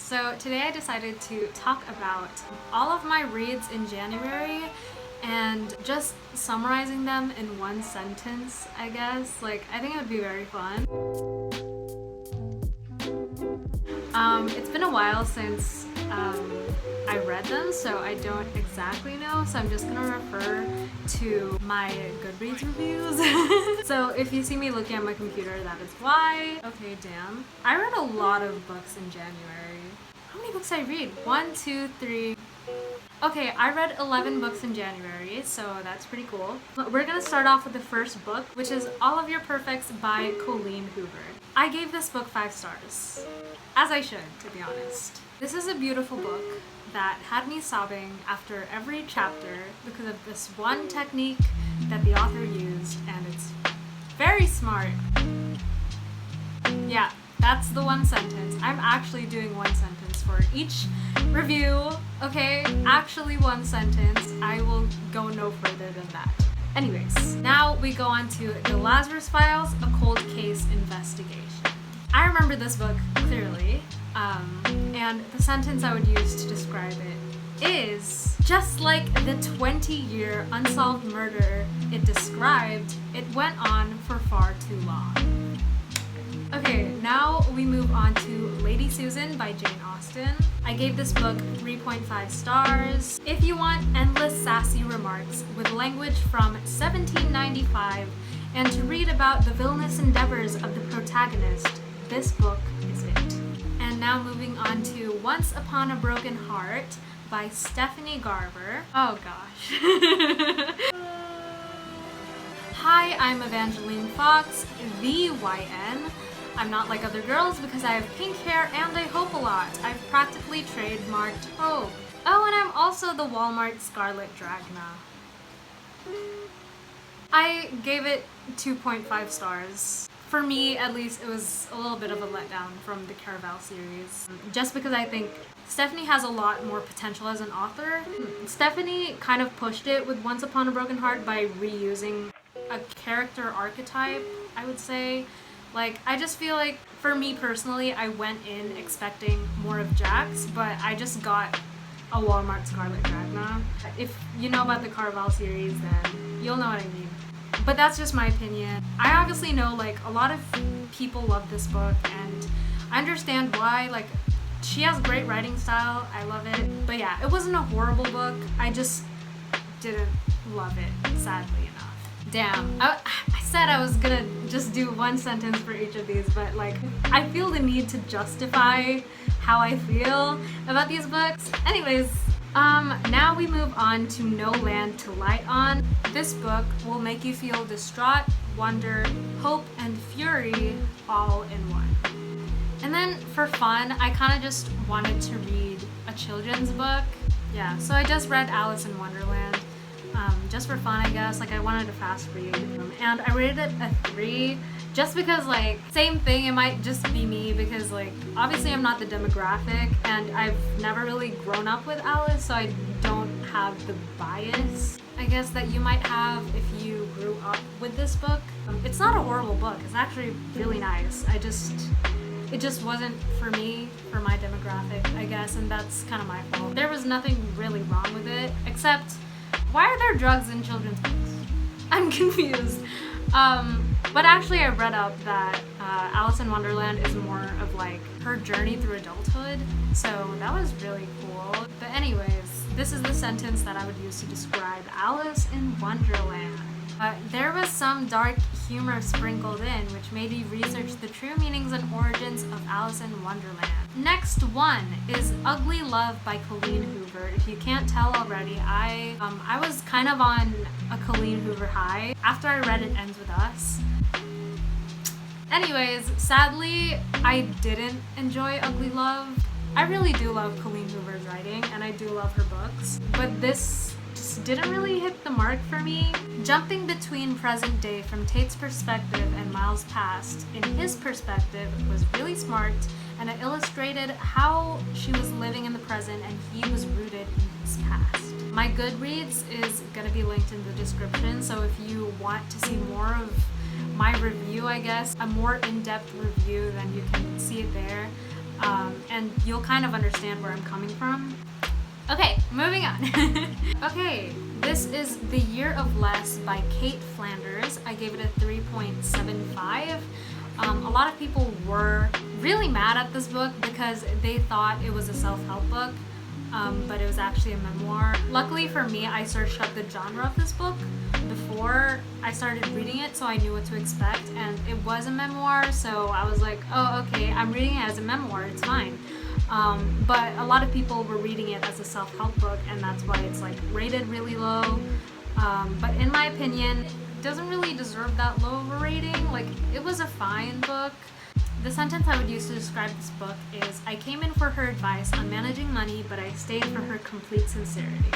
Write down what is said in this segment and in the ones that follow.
So today I decided to talk about all of my reads in January and just summarizing them in one sentence, I guess. I think it would be very fun. It's been a while since I read them, so I don't exactly know, so I'm just gonna refer to my Goodreads reviews. So if you see me looking at my computer, that is why. Okay, damn. I read a lot of books in January. How many books did I read? 1, 2, 3. Okay, I read 11 books in January, so that's pretty cool. But we're gonna start off with the first book, which is All of Your Perfects by Colleen Hoover. I gave this book 5 stars. As I should, to be honest. This is a beautiful book that had me sobbing after every chapter because of this one technique that the author used, and it's very smart. Yeah, that's the one sentence. I'm actually doing one sentence for each review, okay? Actually one sentence. I will go no further than that. Anyways, now we go on to The Lazarus Files, a Cold Case Investigation. I remember this book clearly, and the sentence I would use to describe it is, just like the 20-year unsolved murder it described, it went on for far too long. Okay, now we move on to Lady Susan by Jane Austen. I gave this book 3.5 stars. If you want endless sassy remarks with language from 1795 and to read about the villainous endeavors of the protagonist, this book is it. And now moving on to Once Upon a Broken Heart by Stephanie Garber. Oh gosh. Hi, I'm Evangeline Fox, the YN. I'm not like other girls because I have pink hair and I hope a lot. I've practically trademarked hope. Oh, and I'm also the Walmart Scarlet Dragna. I gave it 2.5 stars. For me, at least, it was a little bit of a letdown from the Carroll series. Just because I think Stephanie has a lot more potential as an author. Stephanie kind of pushed it with Once Upon a Broken Heart by reusing a character archetype, I would say. I just feel like, for me personally, I went in expecting more of Jax, but I just got a Walmart Scarlet Dragna. If you know about the Carroll series, then you'll know what I mean. But that's just my opinion. I obviously know, a lot of people love this book, and I understand why. She has great writing style. I love it. But yeah, it wasn't a horrible book. I just didn't love it, sadly enough. Damn. I said I was gonna just do one sentence for each of these, but I feel the need to justify how I feel about these books. Anyways, now we move on to No Land to Light On. This book will make you feel distraught, wonder, hope, and fury all in one. And then for fun, I kind of just wanted to read a children's book. Yeah, so I just read Alice in Wonderland. Just for fun, I guess. I wanted to fast read. And I rated it a 3 just because, same thing, it might just be me because, obviously I'm not the demographic and I've never really grown up with Alice, so I don't have the bias, I guess, that you might have if you grew up with this book. It's not a horrible book. It's actually really nice. It just wasn't for me, for my demographic, I guess, and that's kind of my fault. There was nothing really wrong with it, except, why are there drugs in children's books? I'm confused. But actually I read up that Alice in Wonderland is more of her journey through adulthood, so that was really cool. But anyways, this is the sentence that I would use to describe Alice in Wonderland. There was some dark humor sprinkled in, which made me research the true meanings and origins of Alice in Wonderland. Next one is Ugly Love by Colleen Hoover. If you can't tell already, I was kind of on a Colleen Hoover high after I read It Ends With Us. Anyways, sadly, I didn't enjoy Ugly Love. I really do love Colleen Hoover's writing, and I do love her books, but this just didn't really hit the mark for me. Jumping between present day from Tate's perspective and Miles' past in his perspective was really smart, and it illustrated how she was living in the present and he was rooted in his past. My Goodreads is going to be linked in the description, so if you want to see more of my review, I guess, a more in-depth review, then you can see it there. and you'll kind of understand where I'm coming from. Okay, moving on. Okay, this is The Year of Less by Cait Flanders. I gave it a 3.75. A lot of people were really mad at this book because they thought it was a self-help book, but it was actually a memoir. Luckily for me, I searched up the genre of this book before I started reading it, so I knew what to expect, and it was a memoir, so I was like, oh, okay, I'm reading it as a memoir, it's fine. But a lot of people were reading it as a self-help book, and that's why it's like rated really low. But in my opinion, it doesn't really deserve that low of a rating. Like, it was a fine book. The sentence I would use to describe this book is, I came in for her advice on managing money, but I stayed for her complete sincerity.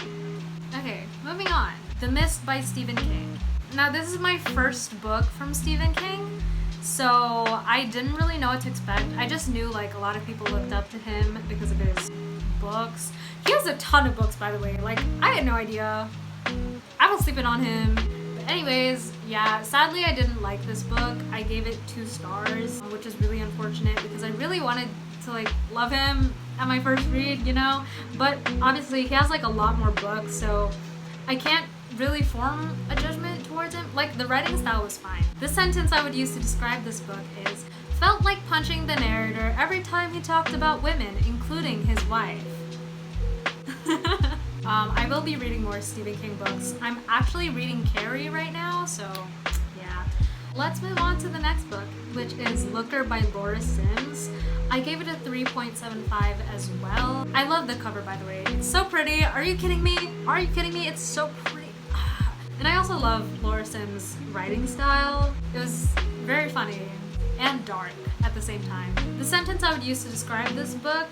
Okay, moving on. The Mist by Stephen King. Now, this is my first book from Stephen King, so I didn't really know what to expect. I just knew like a lot of people looked up to him because of his books. He has a ton of books, by the way. Like, I had no idea. I was sleeping on him. But anyways, yeah, sadly I didn't like this book. I gave it 2 stars, which is really unfortunate because I really wanted to like love him at my first read, you know? But obviously he has like a lot more books, so I can't really form a judgment towards him. Like, the writing style was fine. The sentence I would use to describe this book is, felt like punching the narrator every time he talked about women, including his wife. I will be reading more Stephen King books. I'm actually reading Carrie right now, so yeah. Let's move on to the next book, which is Looker by Laura Sims. I gave it a 3.75 as well. I love the cover, by the way. It's so pretty. Are you kidding me? Are you kidding me? It's so pretty. And I also love Laura Sims' writing style. It was very funny and dark at the same time. The sentence I would use to describe this book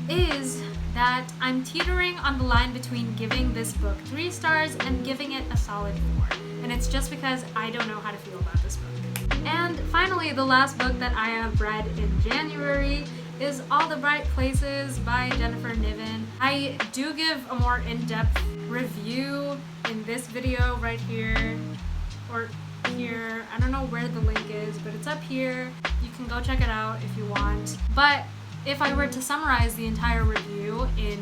is that I'm teetering on the line between giving this book 3 stars and giving it a solid 4. And it's just because I don't know how to feel about this book. And finally, the last book that I have read in January is All the Bright Places by Jennifer Niven. I do give a more in-depth review in this video right here, or here. I don't know where the link is, but it's up here. You can go check it out if you want. But if I were to summarize the entire review in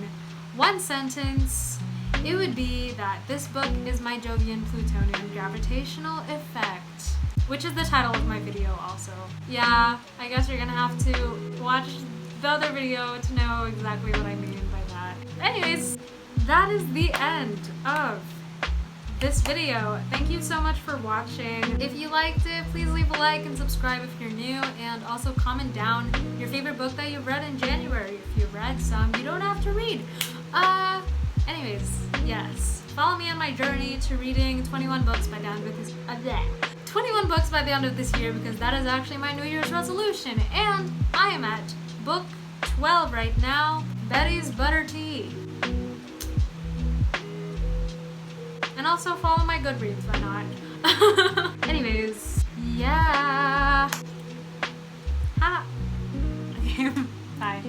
one sentence, it would be that this book is my Jovian Plutonian gravitational effect, which is the title of my video also. Yeah, I guess you're gonna have to watch the other video to know exactly what I mean by that. Anyways, that is the end of this video. Thank you so much for watching. If you liked it, please leave a like and subscribe if you're new, and also comment down your favorite book that you read in January. If you read some, you don't have to read. Anyways, yes. Follow me on my journey to reading 21 books by the end of this 21 books by the end of this year, because that is actually my New Year's resolution, and I am at book 12 right now, Betty's Butter Tea. And also follow my Goodreads, why not? Anyways, yeah. Ha. Okay, bye.